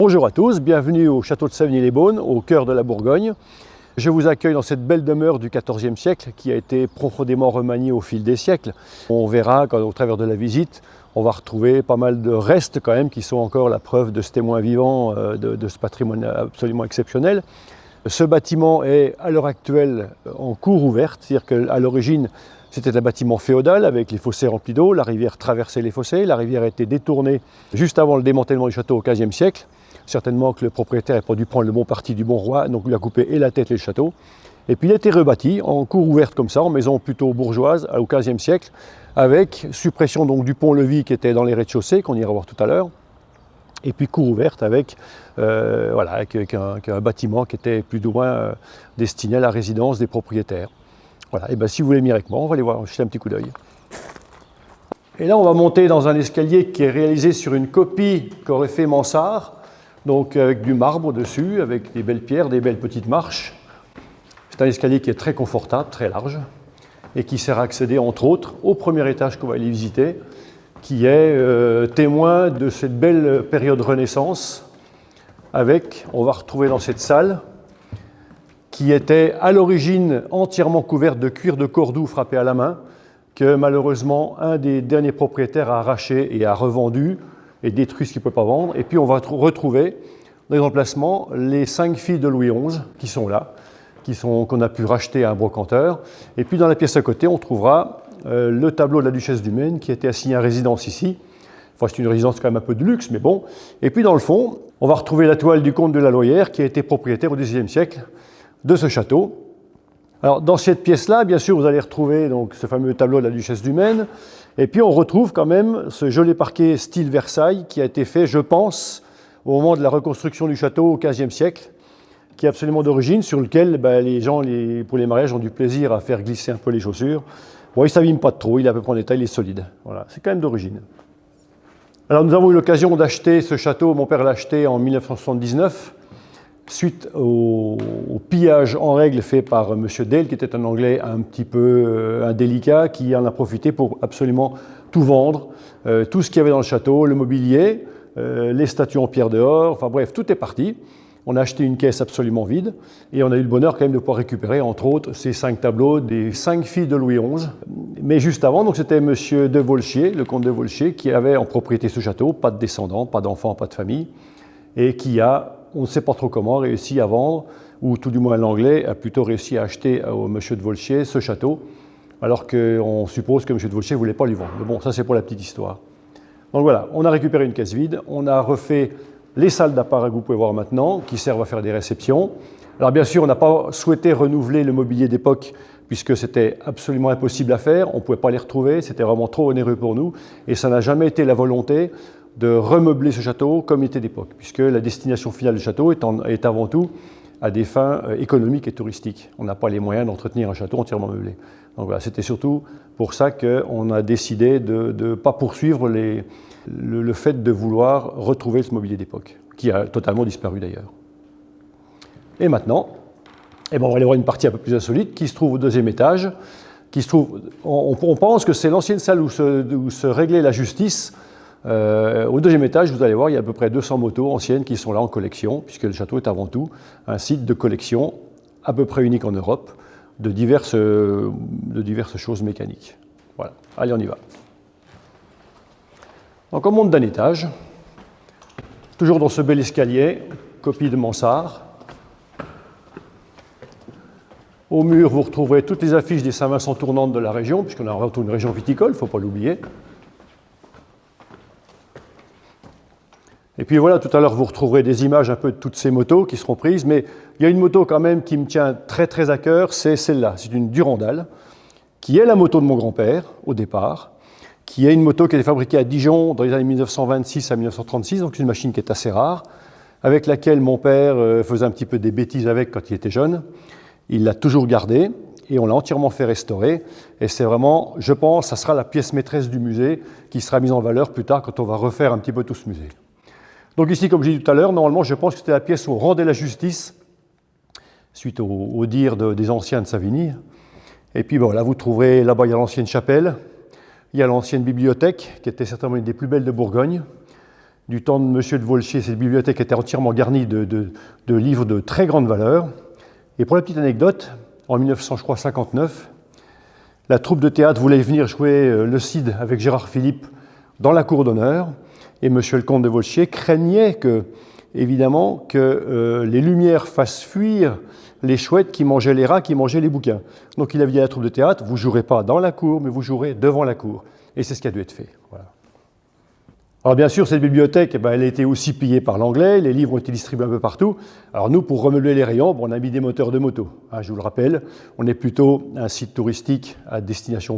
Bonjour à tous, bienvenue au château de Savigny-les-Beaunes, au cœur de la Bourgogne. Je vous accueille dans cette belle demeure du XIVe siècle qui a été profondément remaniée au fil des siècles. On verra au travers de la visite, on va retrouver pas mal de restes quand même qui sont encore la preuve de ce témoin vivant, de ce patrimoine absolument exceptionnel. Ce bâtiment est à l'heure actuelle en cour ouverte, c'est-à-dire qu'à l'origine c'était un bâtiment féodal avec les fossés remplis d'eau, la rivière traversait les fossés, la rivière a été détournée juste avant le démantèlement du château au XVe siècle. Certainement que le propriétaire n'a pas dû prendre le bon parti du bon roi, donc lui a coupé et la tête et le château. Et puis il a été rebâti en cour ouverte comme ça, en maison plutôt bourgeoise au XVe siècle, avec suppression donc du pont-levis qui était dans les rez-de-chaussée, qu'on ira voir tout à l'heure, et puis cour ouverte avec un bâtiment qui était plus ou moins destiné à la résidence des propriétaires. Voilà, et bien si vous voulez venir avec moi, on va aller voir, jeter un petit coup d'œil. Et là on va monter dans un escalier qui est réalisé sur une copie qu'aurait fait Mansart, donc avec du marbre dessus, avec des belles pierres, des belles petites marches. C'est un escalier qui est très confortable, très large, et qui sert à accéder entre autres au premier étage qu'on va aller visiter, qui est témoin de cette belle période Renaissance, avec, on va retrouver dans cette salle, qui était à l'origine entièrement couverte de cuir de Cordoue frappé à la main, que malheureusement un des derniers propriétaires a arraché et a revendu, et détruit ce qu'il ne peut pas vendre. Et puis on va retrouver dans les emplacements les 5 filles de Louis XI qui sont là, qu'on a pu racheter à un brocanteur. Et puis dans la pièce à côté, on trouvera le tableau de la duchesse du Maine qui a été assigné à résidence ici. Enfin, c'est une résidence quand même un peu de luxe, mais bon. Et puis dans le fond, on va retrouver la toile du comte de la Loyère qui a été propriétaire au XIXe siècle de ce château. Alors dans cette pièce-là, bien sûr, vous allez retrouver donc, ce fameux tableau de la duchesse du Maine. Et puis on retrouve quand même ce joli parquet style Versailles qui a été fait, je pense, au moment de la reconstruction du château au XVe siècle, qui est absolument d'origine, sur lequel les gens, pour les mariages, ont du plaisir à faire glisser un peu les chaussures. Bon, il ne s'abîme pas trop, il est à peu près en état, il est solide. Voilà, c'est quand même d'origine. Alors nous avons eu l'occasion d'acheter ce château, mon père l'a acheté en 1979, suite au pillage en règle fait par M. Dale, qui était un Anglais un petit peu indélicat, qui en a profité pour absolument tout vendre, tout ce qu'il y avait dans le château, le mobilier, les statues en pierre dehors, enfin bref, tout est parti. On a acheté une caisse absolument vide et on a eu le bonheur quand même de pouvoir récupérer, entre autres, ces 5 tableaux des 5 filles de Louis XI. Mais juste avant, donc c'était M. de Volchier, le comte de Volchier, qui avait en propriété ce château, pas de descendants, pas d'enfants, pas de famille, et qui a, on ne sait pas trop comment, réussi à vendre, ou tout du moins l'anglais a plutôt réussi à acheter au M. de Volchier ce château, alors qu'on suppose que M. de Volchier ne voulait pas lui vendre. Mais bon, ça c'est pour la petite histoire. Donc voilà, on a récupéré une caisse vide, on a refait les salles d'appareil que vous pouvez voir maintenant, qui servent à faire des réceptions. Alors bien sûr, on n'a pas souhaité renouveler le mobilier d'époque, puisque c'était absolument impossible à faire, on ne pouvait pas les retrouver, c'était vraiment trop onéreux pour nous, et ça n'a jamais été la volonté de remeubler ce château comme il était d'époque, puisque la destination finale du château est avant tout à des fins économiques et touristiques. On n'a pas les moyens d'entretenir un château entièrement meublé. Donc voilà, c'était surtout pour ça qu'on a décidé de ne pas poursuivre le fait de vouloir retrouver ce mobilier d'époque, qui a totalement disparu d'ailleurs. Et maintenant, on va aller voir une partie un peu plus insolite qui se trouve au 2e étage, qui se trouve, on pense que c'est l'ancienne salle où se réglait la justice. Au 2e étage, vous allez voir, il y a à peu près 200 motos anciennes qui sont là en collection, puisque le château est avant tout un site de collection à peu près unique en Europe, de diverses choses mécaniques. Voilà, allez, on y va. Donc on monte d'un étage, toujours dans ce bel escalier, copie de Mansart. Au mur, vous retrouverez toutes les affiches des Saint-Vincent tournantes de la région, puisqu'on a avant tout une région viticole, il ne faut pas l'oublier. Et puis voilà, tout à l'heure, vous retrouverez des images un peu de toutes ces motos qui seront prises, mais il y a une moto quand même qui me tient très très à cœur, c'est celle-là. C'est une Durandal, qui est la moto de mon grand-père, au départ, qui est une moto qui a été fabriquée à Dijon dans les années 1926 à 1936, donc une machine qui est assez rare, avec laquelle mon père faisait un petit peu des bêtises avec quand il était jeune. Il l'a toujours gardée, et on l'a entièrement fait restaurer, et c'est vraiment, je pense, ça sera la pièce maîtresse du musée, qui sera mise en valeur plus tard quand on va refaire un petit peu tout ce musée. Donc ici, comme j'ai dit tout à l'heure, normalement, je pense que c'était la pièce où on rendait la justice, suite au dire des anciens de Savigny. Et puis bon, là, vous trouverez, là-bas, il y a l'ancienne chapelle, il y a l'ancienne bibliothèque, qui était certainement une des plus belles de Bourgogne. du temps de M. de Volchier. Cette bibliothèque était entièrement garnie de livres de très grande valeur. Et pour la petite anecdote, en 1959, la troupe de théâtre voulait venir jouer le Cid avec Gérard Philippe dans la cour d'honneur. Et M. le comte de Volchier craignait que, évidemment, que les lumières fassent fuir les chouettes qui mangeaient les rats, qui mangeaient les bouquins. Donc il avait dit à la troupe de théâtre, vous ne jouerez pas dans la cour, mais vous jouerez devant la cour. Et c'est ce qui a dû être fait. Voilà. Alors bien sûr, cette bibliothèque, elle a été aussi pillée par l'anglais, les livres ont été distribués un peu partout. Alors nous, pour remeubler les rayons, on a mis des moteurs de moto. Je vous le rappelle, on est plutôt un site touristique à destination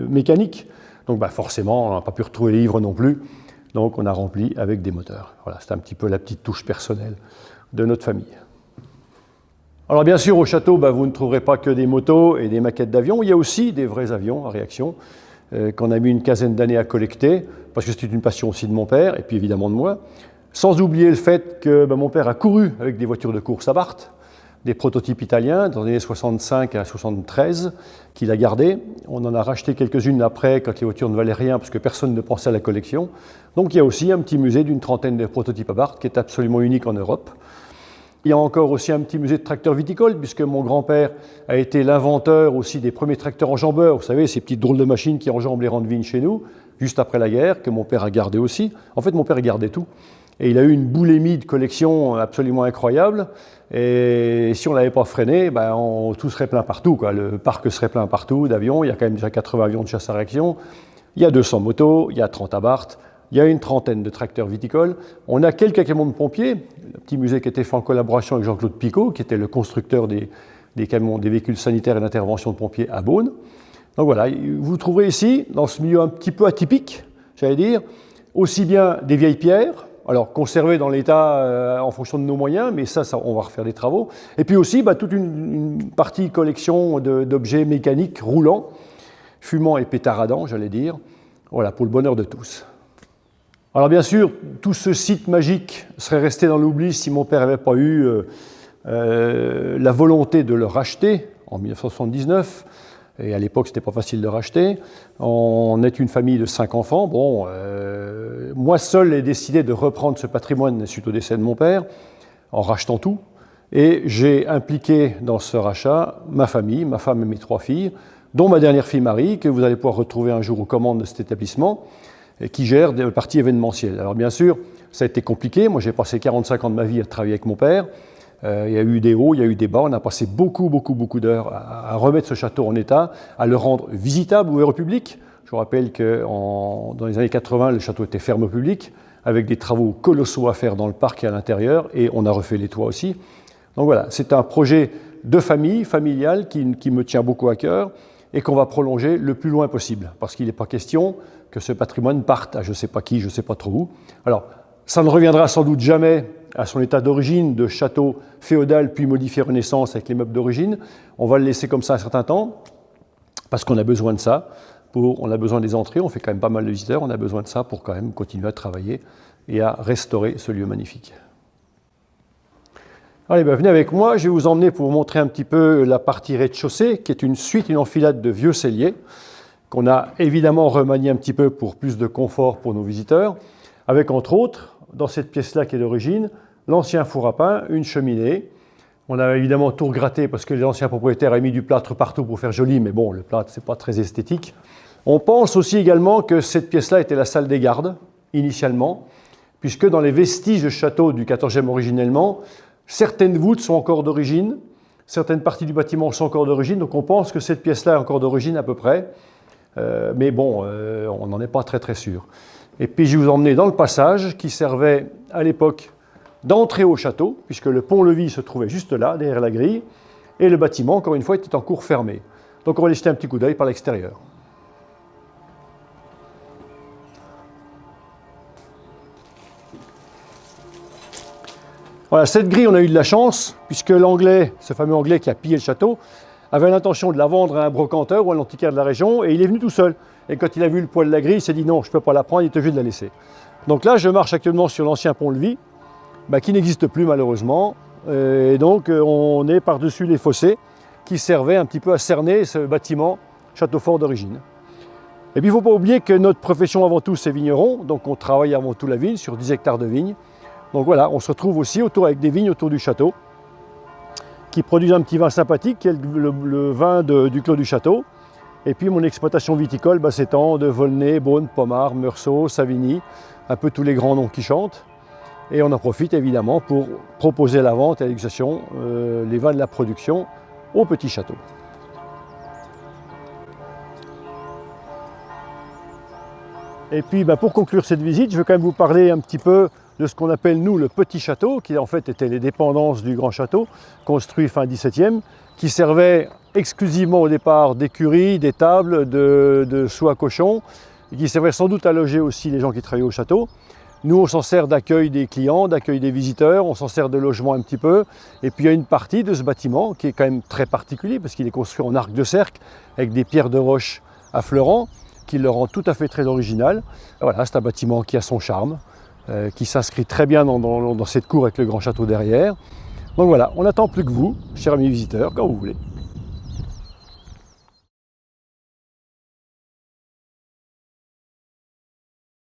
mécanique. Donc forcément, on n'a pas pu retrouver les livres non plus. Donc on a rempli avec des moteurs. Voilà, c'est un petit peu la petite touche personnelle de notre famille. Alors bien sûr, au château, vous ne trouverez pas que des motos et des maquettes d'avions. Il y a aussi des vrais avions à réaction qu'on a mis une quinzaine d'années à collecter, parce que c'était une passion aussi de mon père, et puis évidemment de moi. Sans oublier le fait que mon père a couru avec des voitures de course Abarth, des prototypes italiens dans les années 65 à 73, qu'il a gardés. On en a racheté quelques-unes après, quand les voitures ne valaient rien, parce que personne ne pensait à la collection. Donc il y a aussi un petit musée d'une trentaine de prototypes Abarth, qui est absolument unique en Europe. Il y a encore aussi un petit musée de tracteurs viticoles, puisque mon grand-père a été l'inventeur aussi des premiers tracteurs enjambeurs. Vous savez, ces petites drôles de machines qui enjambent les rangs de vignes chez nous, juste après la guerre, que mon père a gardé aussi. En fait, mon père gardait tout. Et il a eu une boulimie de collection absolument incroyable. Et si on ne l'avait pas freiné, tout serait plein partout, quoi. Le parc serait plein partout d'avions. Il y a quand même déjà 80 avions de chasse à réaction. Il y a 200 motos, il y a 30 Abarth. Il y a une trentaine de tracteurs viticoles. On a quelques camions de pompiers, le petit musée qui était fait en collaboration avec Jean-Claude Picot, qui était le constructeur des camions, des véhicules sanitaires et d'intervention de pompiers à Beaune. Donc voilà, vous trouverez ici, dans ce milieu un petit peu atypique, j'allais dire, aussi bien des vieilles pierres, alors conservées dans l'état en fonction de nos moyens, mais ça, on va refaire des travaux. Et puis aussi toute une partie collection d'objets mécaniques roulants, fumants et pétaradants, j'allais dire. Voilà, pour le bonheur de tous. Alors bien sûr, tout ce site magique serait resté dans l'oubli si mon père n'avait pas eu la volonté de le racheter en 1979. Et à l'époque, ce n'était pas facile de racheter. On est une famille de 5 enfants. Moi seul ai décidé de reprendre ce patrimoine suite au décès de mon père, en rachetant tout. Et j'ai impliqué dans ce rachat ma famille, ma femme et mes 3 filles, dont ma dernière fille Marie, que vous allez pouvoir retrouver un jour aux commandes de cet établissement, qui gère des parties événementielles. Alors bien sûr, ça a été compliqué. Moi, j'ai passé 45 ans de ma vie à travailler avec mon père. Il y a eu des hauts, il y a eu des bas. On a passé beaucoup d'heures à remettre ce château en état, à le rendre visitable, ouvert au public. Je vous rappelle que dans les années 80, le château était fermé au public, avec des travaux colossaux à faire dans le parc et à l'intérieur, et on a refait les toits aussi. Donc voilà, c'est un projet de famille, familial, qui me tient beaucoup à cœur, et qu'on va prolonger le plus loin possible, parce qu'il n'est pas question que ce patrimoine parte à je ne sais pas qui, je ne sais pas trop où. Alors, ça ne reviendra sans doute jamais à son état d'origine, de château féodal, puis modifié Renaissance avec les meubles d'origine. On va le laisser comme ça un certain temps, parce qu'on a besoin de ça. On a besoin des entrées, on fait quand même pas mal de visiteurs, on a besoin de ça pour quand même continuer à travailler et à restaurer ce lieu magnifique. Allez, venez avec moi, je vais vous emmener pour vous montrer un petit peu la partie rez-de-chaussée, qui est une suite, une enfilade de vieux celliers, qu'on a évidemment remanié un petit peu pour plus de confort pour nos visiteurs, avec entre autres, dans cette pièce-là qui est d'origine, l'ancien four à pain, une cheminée. On a évidemment tout regratté parce que les anciens propriétaires avaient mis du plâtre partout pour faire joli, mais bon, le plâtre, c'est pas très esthétique. On pense aussi également que cette pièce-là était la salle des gardes, initialement, puisque dans les vestiges de château du XIVe originellement, certaines voûtes sont encore d'origine, certaines parties du bâtiment sont encore d'origine, donc on pense que cette pièce-là est encore d'origine à peu près. Mais bon, on n'en est pas très sûr. Et puis je vais vous emmener dans le passage qui servait à l'époque d'entrée au château, puisque le pont-levis se trouvait juste là, derrière la grille, et le bâtiment, encore une fois, était en cour fermée. Donc on va aller jeter un petit coup d'œil par l'extérieur. Voilà, cette grille, on a eu de la chance, puisque l'Anglais, ce fameux Anglais qui a pillé le château, avait l'intention de la vendre à un brocanteur ou à l'antiquaire de la région, et il est venu tout seul. Et quand il a vu le poids de la grille, il s'est dit non, je ne peux pas la prendre, il est obligé de la laisser. Donc là, je marche actuellement sur l'ancien pont-levis, qui n'existe plus malheureusement, et donc on est par-dessus les fossés qui servaient un petit peu à cerner ce bâtiment château fort d'origine. Et puis il ne faut pas oublier que notre profession avant tout c'est vigneron, donc on travaille avant tout la vigne sur 10 hectares de vignes. Donc voilà, on se retrouve aussi avec des vignes autour du château qui produisent un petit vin sympathique qui est le vin du Clos du Château. Et puis mon exploitation viticole s'étend de Volnay, Beaune, Pommard, Meursault, Savigny, un peu tous les grands noms qui chantent. Et on en profite évidemment pour proposer à la vente et à la dégustation les vins de la production au petit château. Et puis pour conclure cette visite, je vais quand même vous parler un petit peu de ce qu'on appelle nous le petit château, qui en fait était les dépendances du grand château, construit fin 17e, qui servait exclusivement au départ d'écuries, d'étables, de soies à cochons, et qui servait sans doute à loger aussi les gens qui travaillaient au château. Nous, on s'en sert d'accueil des clients, d'accueil des visiteurs, on s'en sert de logement un petit peu. Et puis il y a une partie de ce bâtiment qui est quand même très particulier, parce qu'il est construit en arc de cercle, avec des pierres de roche affleurant, qui le rend tout à fait très original. Voilà, c'est un bâtiment qui a son charme, qui s'inscrit très bien dans cette cour avec le grand château derrière. Donc voilà, on n'attend plus que vous, chers amis visiteurs, quand vous voulez.